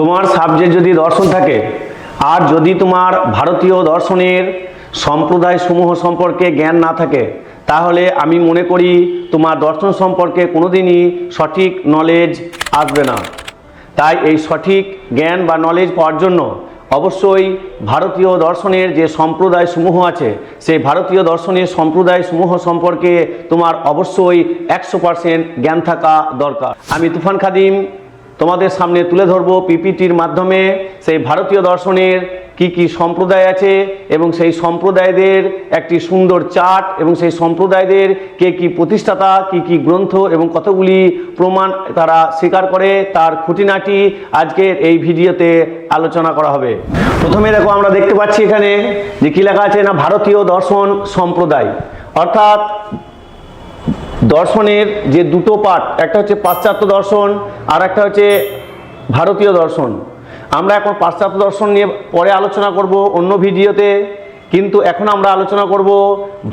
তোমার সাবজেক্ট যদি দর্শন থাকে আর যদি তোমার ভারতীয় দর্শনের সম্প্রদায় সমূহ সম্পর্কে জ্ঞান না থাকে, তাহলে আমি মনে করি তোমার দর্শন সম্পর্কে কোনোদিনই সঠিক নলেজ আসবে না। তাই এই সঠিক জ্ঞান বা নলেজ পাওয়ার জন্য অবশ্যই ভারতীয় দর্শনের যে সম্প্রদায় সমূহ আছে, সেই ভারতীয় দর্শনের সম্প্রদায় সমূহ সম্পর্কে তোমার অবশ্যই 100% জ্ঞান থাকা দরকার। আমি তুফান খাদিম তোমাদের সামনে তুলে ধরবো পিপিটির মাধ্যমে সেই ভারতীয় দর্শনের কি সম্প্রদায় আছে এবং সেই সম্প্রদায়দের একটি সুন্দর চার্ট এবং সেই সম্প্রদায়দের কি প্রতিষ্ঠাতা, কি গ্রন্থ এবং কতগুলি প্রমাণ তারা স্বীকার করে, তার খুঁটিনাটি আজকের এই ভিডিওতে আলোচনা করা হবে। প্রথমে দেখো, আমরা দেখতে পাচ্ছি এখানে যে কি লেখা আছে না, ভারতীয় দর্শন সম্প্রদায়, অর্থাৎ দর্শনের যে দুটো পার্ট, একটা হচ্ছে পাশ্চাত্য দর্শন আর একটা হচ্ছে ভারতীয় দর্শন। আমরা এখন পাশ্চাত্য দর্শন নিয়ে পরে আলোচনা করব অন্য ভিডিওতে, কিন্তু এখন আমরা আলোচনা করব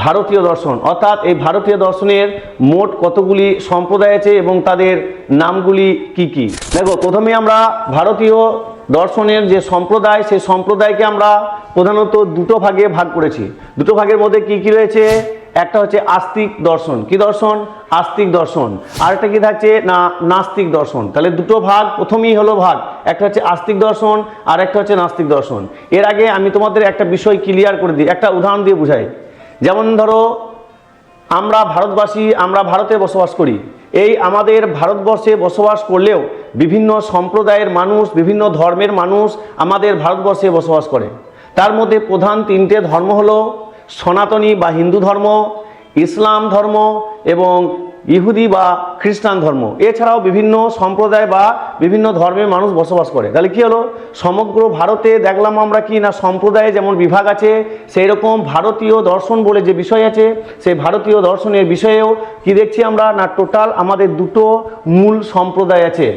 ভারতীয় দর্শন, অর্থাৎ এই ভারতীয় দর্শনের মোট কতগুলি সম্প্রদায় আছে এবং তাদের নামগুলি কি। দেখো, প্রথমে আমরা ভারতীয় দর্শনের যে সম্প্রদায়, সেই সম্প্রদায়কে আমরা প্রধানত দুটো ভাগে ভাগ করেছি। দুটো ভাগের মধ্যে কি রয়েছে, একটা হচ্ছে আস্তিক দর্শন। কি দর্শন? আস্তিক দর্শন। আর একটা কি থাকছে না, নাস্তিক দর্শন। তাহলে দুটো ভাগ, প্রথমেই হলো ভাগ, একটা হচ্ছে আস্তিক দর্শন আর একটা হচ্ছে নাস্তিক দর্শন। এর আগে আমি তোমাদের একটা বিষয় ক্লিয়ার করে দিই, একটা উদাহরণ দিয়ে বুঝাই। যেমন ধরো, আমরা ভারতবাসী, আমরা ভারতে বসবাস করি। এই আমাদের ভারতবর্ষে বসবাস করলেও বিভিন্ন সম্প্রদায়ের মানুষ, বিভিন্ন ধর্মের মানুষ আমাদের ভারতবর্ষে বসবাস করে। তার মধ্যে প্রধান তিনটে ধর্ম হলো সনাতনী বা হিন্দু ধর্ম, ইসলাম ধর্ম এবং ইহুদি বা খ্রিস্টান ধর্ম। এছাড়াও বিভিন্ন সম্প্রদায় বা বিভিন্ন ধর্মের মানুষ বসবাস করে। তাহলে কি হলো, সমগ্র ভারতে দেখলাম আমরা কি না, সম্প্রদায়ে যেমন বিভাগ আছে, সেই রকম ভারতীয় দর্শন বলে যে বিষয় আছে, সেই ভারতীয় দর্শনের বিষয়েও কি দেখছি আমরা না, টোটাল আমাদের দুটো মূল সম্প্রদায় আছে।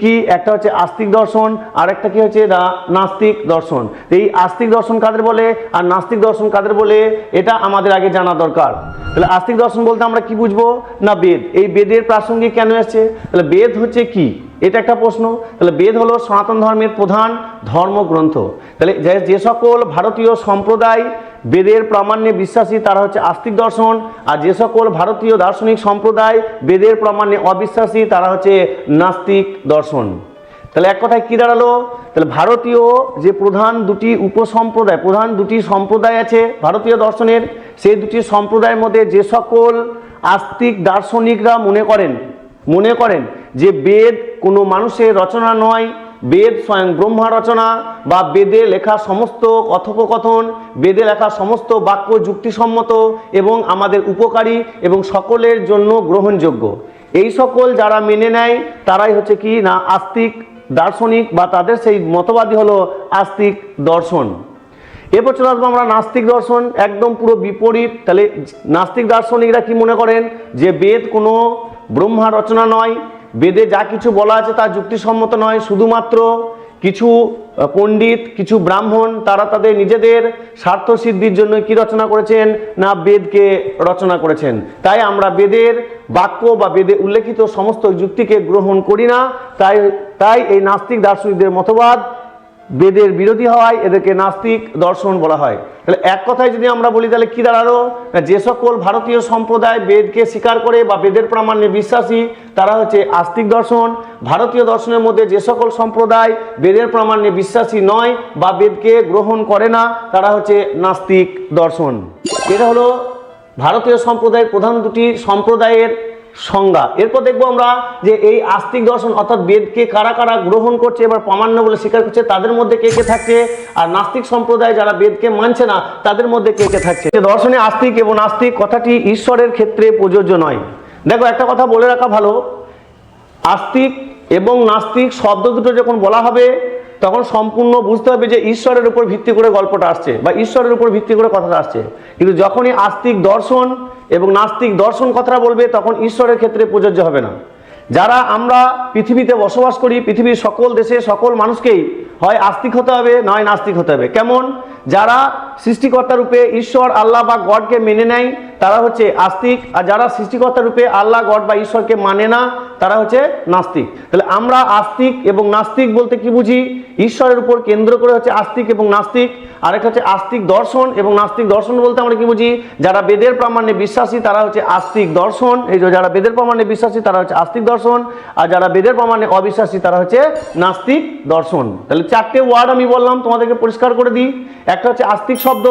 কি একটা হচ্ছে আস্তিক দর্শন আর একটা কি হচ্ছে না, নাস্তিক দর্শন। এই আস্তিক দর্শন কাদের বলে আর নাস্তিক দর্শন কাদের বলে, এটা আমাদের আগে জানা দরকার। তাহলে আস্তিক দর্শন বলতে আমরা কি বুঝবো না, বেদ। এই বেদের প্রাসঙ্গিক কেন এসছে? তাহলে বেদ হচ্ছে কি, এটা একটা প্রশ্ন। তাহলে বেদ হলো সনাতন ধর্মের প্রধান ধর্মগ্রন্থ। তাহলে যে সকল ভারতীয় সম্প্রদায় বেদের প্রামাণ্যে বিশ্বাসী, তারা হচ্ছে আস্তিক দর্শন। আর যে সকল ভারতীয় দার্শনিক সম্প্রদায় বেদের প্রামাণ্যে অবিশ্বাসী, তারা হচ্ছে নাস্তিক দর্শন। তাহলে এক কথায় কি দাঁড়ালো, তাহলে ভারতীয় যে প্রধান দুটি উপসম্প্রদায়, প্রধান দুটি সম্প্রদায় আছে ভারতীয় দর্শনের, সেই দুটি সম্প্রদায়ের মধ্যে যে সকল আস্তিক দার্শনিকরা মনে করেন যে বেদ কোনো মানুষের রচনা নয়, বেদ স্বয়ং ব্রহ্মা রচনা, বা বেদে লেখা সমস্ত কথোপকথন, বেদে লেখা সমস্ত বাক্য যুক্তিসম্মত এবং আমাদের উপকারী এবং সকলের জন্য গ্রহণযোগ্য, এই সকল যারা মেনে নেয় তারাই হচ্ছে কি না, আস্তিক দার্শনিক, বা তাদের সেই মতবাদী হলো আস্তিক দর্শন। এরপর চলে আসবো আমরা নাস্তিক দর্শন, একদম পুরো বিপরীত। তাহলে নাস্তিক দার্শনিকরা কি মনে করেন যে বেদ কোনো ব্রহ্মা রচনা নয়, বেদে যা কিছু বলা আছে তা যুক্তিসম্মত নয়, শুধুমাত্র কিছু পণ্ডিত, কিছু ব্রাহ্মণ তারা তাদের নিজেদের স্বার্থ সিদ্ধির জন্য কি রচনা করেছেন না, বেদকে রচনা করেছেন। তাই আমরা বেদের বাক্য বা বেদে উল্লেখিত সমস্ত যুক্তিকে গ্রহণ করি না। তাই এই নাস্তিক দার্শনিকদের মতবাদ বেদের বিরোধী হওয়ায় এদেরকে নাস্তিক দর্শন বলা হয়। তাহলে এক কথায় যদি আমরা বলি, তাহলে কি দাঁড়ালো, যে সকল ভারতীয় সম্প্রদায় বেদকে স্বীকার করে বা বেদের প্রামাণ্যে বিশ্বাসী, তারা হচ্ছে আস্তিক দর্শন। ভারতীয় দর্শনের মধ্যে যে সকল সম্প্রদায় বেদের প্রামাণ্যে বিশ্বাসী নয় বা বেদকে গ্রহণ করে না, তারা হচ্ছে নাস্তিক দর্শন। এটা হলো ভারতীয় সম্প্রদায়ের প্রধান দুটি সম্প্রদায়ের সংজ্ঞা। এরপর দেখবো আমরা যে এই আস্তিক দর্শন অর্থাৎ বেদকে কারা কারা গ্রহণ করছে এবার প্রামাণ্য বলে স্বীকার করছে, তাদের মধ্যে কে থাকছে, আর নাস্তিক সম্প্রদায় যারা বেদকে মানছে না তাদের মধ্যে কে থাকছে। দর্শনে আস্তিক এবং নাস্তিক কথাটি ঈশ্বরের ক্ষেত্রে প্রযোজ্য নয়। দেখো, একটা কথা বলে রাখা ভালো, আস্তিক এবং নাস্তিক শব্দ দুটো যখন বলা হবে তখন সম্পূর্ণ বুঝতে হবে যে ঈশ্বরের উপর ভিত্তি করে গল্পটা আসছে বা ঈশ্বরের উপর ভিত্তি করে কথাটা আসছে। কিন্তু যখনই আস্তিক দর্শন এবং নাস্তিক দর্শন কথাটা বলবে তখন ঈশ্বরের ক্ষেত্রে প্রযোজ্য হবে না। যারা আমরা পৃথিবীতে বসবাস করি, পৃথিবীর সকল দেশে সকল মানুষকেই হয় আস্তিক হতে হবে নয় নাস্তিক হতে হবে। কেমন? যারা সৃষ্টিকর্তা রূপে ঈশ্বর আল্লাহ বা গডকে মেনে নেয় তারা হচ্ছে আস্তিক, আর যারা সৃষ্টিকর্তা রূপে আল্লাহ গড বা ঈশ্বরকে মানে না তারা হচ্ছে নাস্তিক। তাহলে আমরা আস্তিক এবং নাস্তিক বলতে কি বুঝি? ঈশ্বরের উপর কেন্দ্র করে হচ্ছে আস্তিক এবং নাস্তিক। আরেকটা হচ্ছে আস্তিক দর্শন এবং নাস্তিক দর্শন বলতে আমরা কি বুঝি? যারা বেদের প্রামাণ্যে বিশ্বাসী তারা হচ্ছে আস্তিক দর্শন, এই যে যারা বেদের প্রামাণ্যে বিশ্বাসী তারা হচ্ছে আস্তিক দর্শন, আর যারা বেদের প্রামাণ্যে অবিশ্বাসী তারা হচ্ছে নাস্তিক দর্শন। তাহলে চারটে ওয়ার্ড আমি বললাম, তোমাদেরকে পরিষ্কার করে দিই। একটা হচ্ছে আস্তিক শব্দ,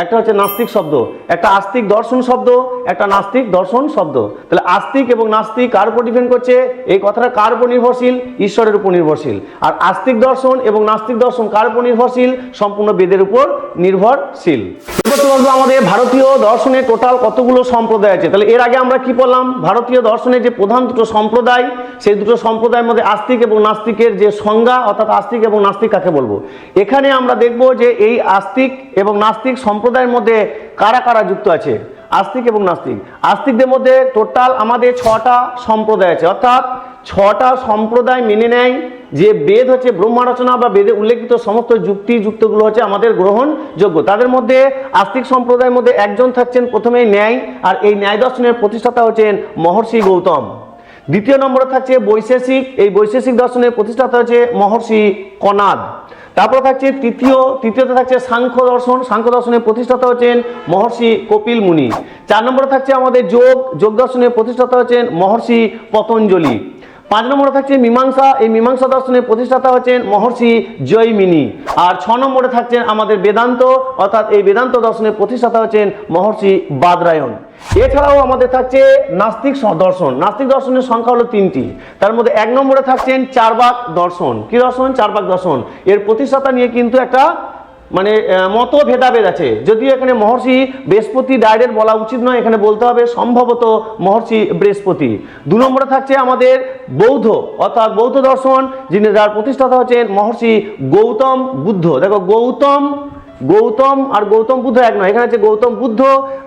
একটা হচ্ছে নাস্তিক শব্দ, একটা আস্তিক দর্শন শব্দ, একটা নাস্তিক দর্শন শব্দ। তাহলে আস্তিক এবং নাস্তিক কার উপর ডিপেন্ড করছে? এই কথাটা কার উপর নির্ভরশীল? ঈশ্বরের উপর নির্ভরশীল। আর আস্তিক দর্শন এবং নাস্তিক দর্শন কার উপর নির্ভরশীল? সম্পূর্ণ বেদের উপর নির্ভরশীল। আমাদের ভারতীয় দর্শনে টোটাল কতগুলো সম্প্রদায় আছে? তাহলে এর আগে আমরা কি বললাম? ভারতীয় দর্শনের যে প্রধান দুটো সম্প্রদায়, সেই দুটো সম্প্রদায়ের মধ্যে আস্তিক এবং নাস্তিকের যে সংজ্ঞা, অর্থাৎ আস্তিক এবং নাস্তিক কাকে বলবো। এখানে আমরা দেখব যে এই আস্তিক এবং নাস্তিক সম্প্রদায়ের মধ্যে কারা কারা যুক্ত আছে। আস্তিক এবং নাস্তিক, আস্তিকদের মধ্যে টোটাল আমাদের 6টা সম্প্রদায় আছে, অর্থাৎ 6টা সম্প্রদায় মেনে নেয় যে বেদ হচ্ছে ব্রহ্মা রচনা বা বেদে উল্লেখিত সমস্ত যুক্তিগুলো হচ্ছে আমাদের গ্রহণযোগ্য। তাদের মধ্যে আস্তিক সম্প্রদায়ের মধ্যে একজন থাকছেন প্রথমেই ন্যায়, আর এই ন্যায় দর্শনের প্রতিষ্ঠাতা হচ্ছেন মহর্ষি গৌতম। দ্বিতীয় নম্বরে থাকছে বৈশেষিক, এই বৈশেষিক দর্শনের প্রতিষ্ঠাতা হচ্ছে মহর্ষি কনাদ। তারপর থাকছে তৃতীয়তে থাকছে সাংখ্য দর্শন, সাংখ্য দর্শনের প্রতিষ্ঠাতা হচ্ছেন মহর্ষি কপিল মুনি। 4 নম্বরে থাকছে আমাদের যোগ দর্শনের প্রতিষ্ঠাতা হচ্ছেন মহর্ষি পতঞ্জলি। 5 নম্বরে থাকছে মীমাংসা, এই মীমাংসা দর্শনের প্রতিষ্ঠাতা হচ্ছেন মহর্ষি জৈমিনী। আর 6 নম্বরে থাকছেন আমাদের বেদান্ত, অর্থাৎ এই বেদান্ত দর্শনের প্রতিষ্ঠাতা হচ্ছেন মহর্ষি বাদরায়ণ। এছাড়াও আমাদের থাকছে নাস্তিক দর্শন, নাস্তিক দর্শনের সংখ্যা হলো 3টি। তার মধ্যে 1 নম্বরে থাকছেন চার্বাক দর্শন। কি দর্শন? চার্বাক দর্শন। এর প্রতিষ্ঠাতা নিয়ে কিন্তু একটা মত ভেদাভেদ আছে, যদিও এখানে মহর্ষি বৃহস্পতি ডাইরেক্ট বলা উচিত নয়, এখানে বলতে হবে সম্ভবত মহর্ষি বৃহস্পতি। 2 নম্বরে থাকছে আমাদের বৌদ্ধ, অর্থাৎ বৌদ্ধ দর্শন, যার প্রতিষ্ঠাতা হচ্ছেন মহর্ষি গৌতম বুদ্ধ। দেখো গৌতম আর গৌতম বুদ্ধ এক নয়, এখানে হচ্ছে গৌতম বুদ্ধ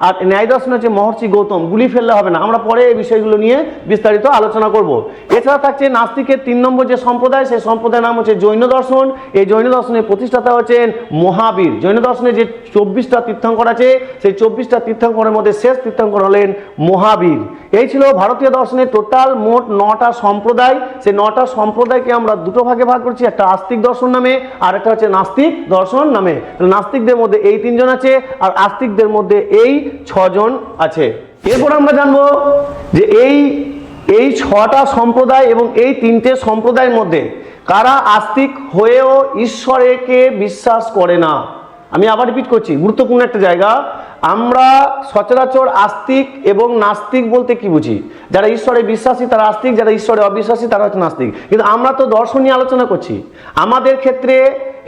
আর ন্যায় দর্শন হচ্ছে মহর্ষি গৌতম। গুলি ফেললে হবে না, আমরা পরে এই বিষয়গুলো নিয়ে বিস্তারিত আলোচনা করব। এছাড়া থাকছে নাস্তিকের 3 নম্বর যে সম্প্রদায়, সেই সম্প্রদায়ের নাম হচ্ছে জৈন দর্শন। এই জৈন দর্শনের প্রতিষ্ঠাতা হচ্ছেন মহাবীর। জৈন দর্শনে যে 24টা তীর্থঙ্কর আছে, সেই 24টা তীর্থঙ্করের মধ্যে শেষ তীর্থঙ্কর হলেন মহাবীর। এই ছিল ভারতীয় দর্শনের টোটাল মোট 9টা সম্প্রদায়। সেই 9টা সম্প্রদায়কে আমরা দুটো ভাগে ভাগ করছি, একটা আস্তিক দর্শন নামে আর একটা হচ্ছে নাস্তিক দর্শন নামে। নাস্তিকদের মধ্যে এই 3 জন আছে, আর আস্তিকদের মধ্যে এই 6 জন আছে। এরপর আমরা জানবো যে এই 6টা সম্প্রদায় এবং এই 3টে সম্প্রদায়ের মধ্যে কারা আস্তিক হয়েও ঈশ্বরকে বিশ্বাস করে না। আমি আবার রিপিট করছি, গুরুত্বপূর্ণ একটা জায়গা। আমরা সচরাচর আস্তিক এবং নাস্তিক বলতে কি বুঝি? যারা ঈশ্বরে বিশ্বাসী তারা আস্তিক, যারা ঈশ্বরে অবিশ্বাসী তারা হচ্ছে নাস্তিক। কিন্তু আমরা তো দর্শন নিয়ে আলোচনা করছি, আমাদের ক্ষেত্রে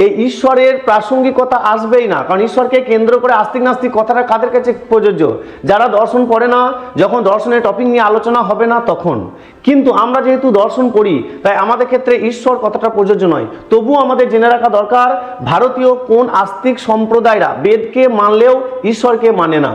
এই ঈশ্বরের প্রাসঙ্গিকতা আসবেই না, কারণ ঈশ্বরকে কেন্দ্র করে আস্তিক নাস্তিক কথাটা কাদের কাছে প্রযোজ্য? যারা দর্শন পড়ে না, যখন দর্শনের টপিক নিয়ে আলোচনা হবে না তখন। কিন্তু আমরা যেহেতু দর্শন পড়ি, তাই আমাদের ক্ষেত্রে ঈশ্বর কথাটা প্রযোজ্য নয়। তবুও আমাদের জেনে রাখা দরকার ভারতীয় কোন আস্তিক সম্প্রদায়রা বেদকে মানলেও ঈশ্বরকে মানে না।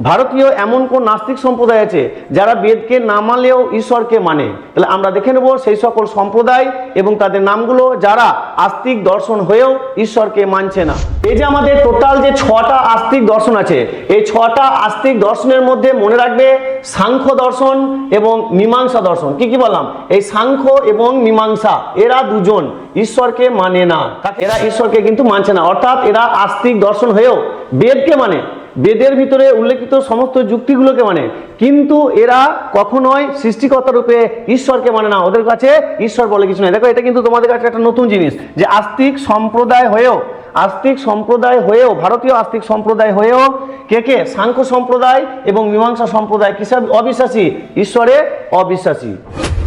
ভারতীয় এমন কোন নাস্তিক সম্প্রদায় আছে যারা বেদকে না মানলেও ঈশ্বরকে মানে। তাহলে আমরা দেখে নেব সেই সকল সম্প্রদায় এবং তাদের নামগুলো যারা আস্তিক দর্শন হয়েও ঈশ্বরকে মানছে না। এই যে আমাদের টোটাল যে 6টা আস্তিক দর্শন আছে, এই 6টা আস্তিক দর্শনের মধ্যে মনে রাখবে সাংখ্য দর্শন এবং মীমাংসা দর্শন। কি বললাম? এই সাংখ্য এবং মীমাংসা এরা দুজন ঈশ্বরকে মানে না, এরা ঈশ্বরকে কিন্তু মানছে না, অর্থাৎ এরা আস্তিক দর্শন হয়েও বেদকে মানে, বেদের ভিতরে উল্লেখিত সমস্ত যুক্তিগুলোকে মানে, কিন্তু এরা কখনোই সৃষ্টিকর্তা রূপে ঈশ্বরকে মানে না। ওদের কাছে ঈশ্বর বলে কিছু নেই। দেখো, এটা কিন্তু তোমাদের কাছে একটা নতুন জিনিস যে আস্তিক সম্প্রদায় হয়েও ভারতীয় আস্তিক সম্প্রদায় হয়েও কে সাংখ্য সম্প্রদায় এবং মীমাংসা সম্প্রদায় কিসে অবিশ্বাসী? ঈশ্বরে অবিশ্বাসী।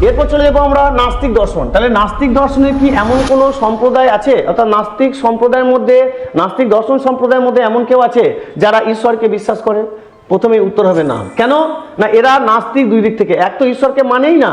এরপর চলে যাবো আমরা নাস্তিক দর্শন। তাহলে নাস্তিক দর্শনে কি এমন কোনো সম্প্রদায় আছে, অর্থাৎ নাস্তিক সম্প্রদায়ের মধ্যে, নাস্তিক দর্শন সম্প্রদায়ের মধ্যে এমন কেউ আছে যারা ঈশ্বরকে বিশ্বাস করে? প্রথমেই উত্তর হবে না। কেন না? এরা নাস্তিক দুই দিক থেকে। এক তো ঈশ্বরকে মানেই না,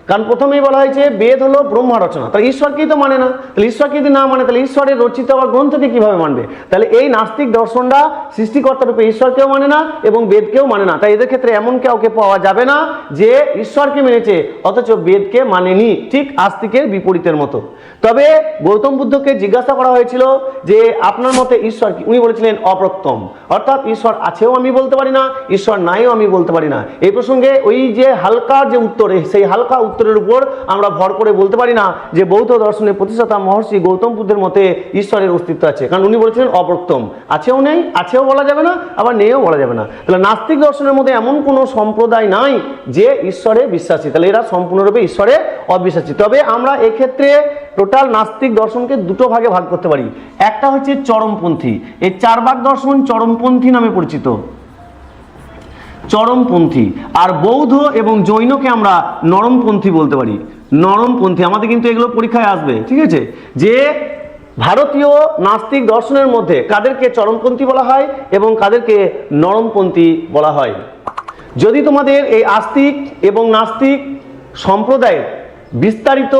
কারণ প্রথমেই বলা হয়েছে বেদ হলো ব্রহ্মা রচনা, তাহলে ঈশ্বরকেই তো মানে না। তাহলে ঈশ্বরকে যদি না মানে তাহলে ঈশ্বরের রচিত আবার গ্রন্থকে কিভাবে মানবে? তাহলে এই নাস্তিক দর্শনটা সৃষ্টিকর্তা রূপে ঈশ্বরকেও মানে না এবং বেদকেও মানে না। তাই এদের ক্ষেত্রে এমন কাউকে পাওয়া যাবে না যে ঈশ্বরকে মেনেছে অথচ বেদকে মানেনি, ঠিক আস্তিকের বিপরীতের মতো। তবে গৌতম বুদ্ধকে জিজ্ঞাসা করা হয়েছিল যে আপনার মতে ঈশ্বর কি? উনি বলেছিলেন অপ্রত্যম, অর্থাৎ ঈশ্বর আছেও আমি বলতে পারি না, ঈশ্বর নাইও আমি বলতে পারি না। এই প্রসঙ্গে ওই যে হালকার যে উত্তর, সেই হালকা উত্তর উত্তরের উপর আমরা ভর করে বলতে পারি না যে বৌদ্ধ দর্শনের প্রতিষ্ঠাতা মহর্ষি গৌতম বুদ্ধের মতে ঈশ্বরের অস্তিত্ব আছে, কারণ উনি বলেছিলেন অপ্রত্যম, আছেও নেই, আছেও বলা যাবে না, আবার নেইও বলা যাবে না। তাহলে নাস্তিক দর্শনের মধ্যে এমন কোনো সম্প্রদায় নাই যে ঈশ্বরে বিশ্বাসী, তাহলে এরা সম্পূর্ণরূপে ঈশ্বরে অবিশ্বাসী। তবে আমরা এক্ষেত্রে টোটাল নাস্তিক দর্শনকে দুটো ভাগে ভাগ করতে পারি। একটা হচ্ছে চরমপন্থী, এই 4 ভাগ দর্শন চরমপন্থী নামে পরিচিত, চরমপন্থী। আর বৌদ্ধ এবং জৈনকে আমরা নরমপন্থী বলতে পারি, নরমপন্থী। আমাদের কিন্তু এগুলো পরীক্ষায় আসবে, ঠিক আছে, যে ভারতীয় নাস্তিক দর্শনের মধ্যে কাদেরকে চরমপন্থী বলা হয় এবং কাদেরকে নরমপন্থী বলা হয়। যদি তোমাদের এই আস্তিক এবং নাস্তিক সম্প্রদায়ের বিস্তারিত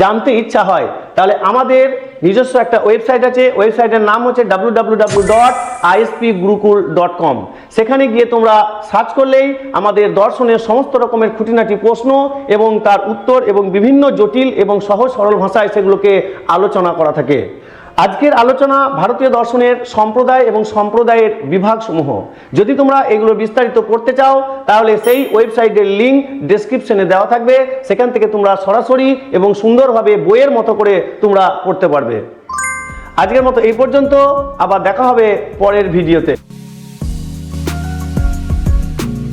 জানতে ইচ্ছা হয় তাহলে আমাদের নিজস্ব একটা ওয়েবসাইট আছে, ওয়েবসাইটের নাম হচ্ছে www.ispgurukul.com। সেখানে গিয়ে তোমরা সার্চ করলেই আমাদের দর্শনের সমস্ত রকমের খুঁটিনাটি প্রশ্ন এবং তার উত্তর এবং বিভিন্ন জটিল এবং সহজ সরল ভাষায় সেগুলোকে আলোচনা করা থাকে। আজকের আলোচনা ভারতীয় দর্শনের সম্প্রদায় এবং সম্প্রদায়ের বিভাগসমূহ। যদি তোমরা এগুলো বিস্তারিত পড়তে চাও তাহলে সেই ওয়েবসাইটের লিঙ্ক ডেসক্রিপশনে দেওয়া থাকবে, সেখান থেকে তোমরা সরাসরি এবং সুন্দরভাবে বইয়ের মতো করে তোমরা পড়তে পারবে। আজকের মতো এই পর্যন্ত, আবার দেখা হবে পরের ভিডিওতে।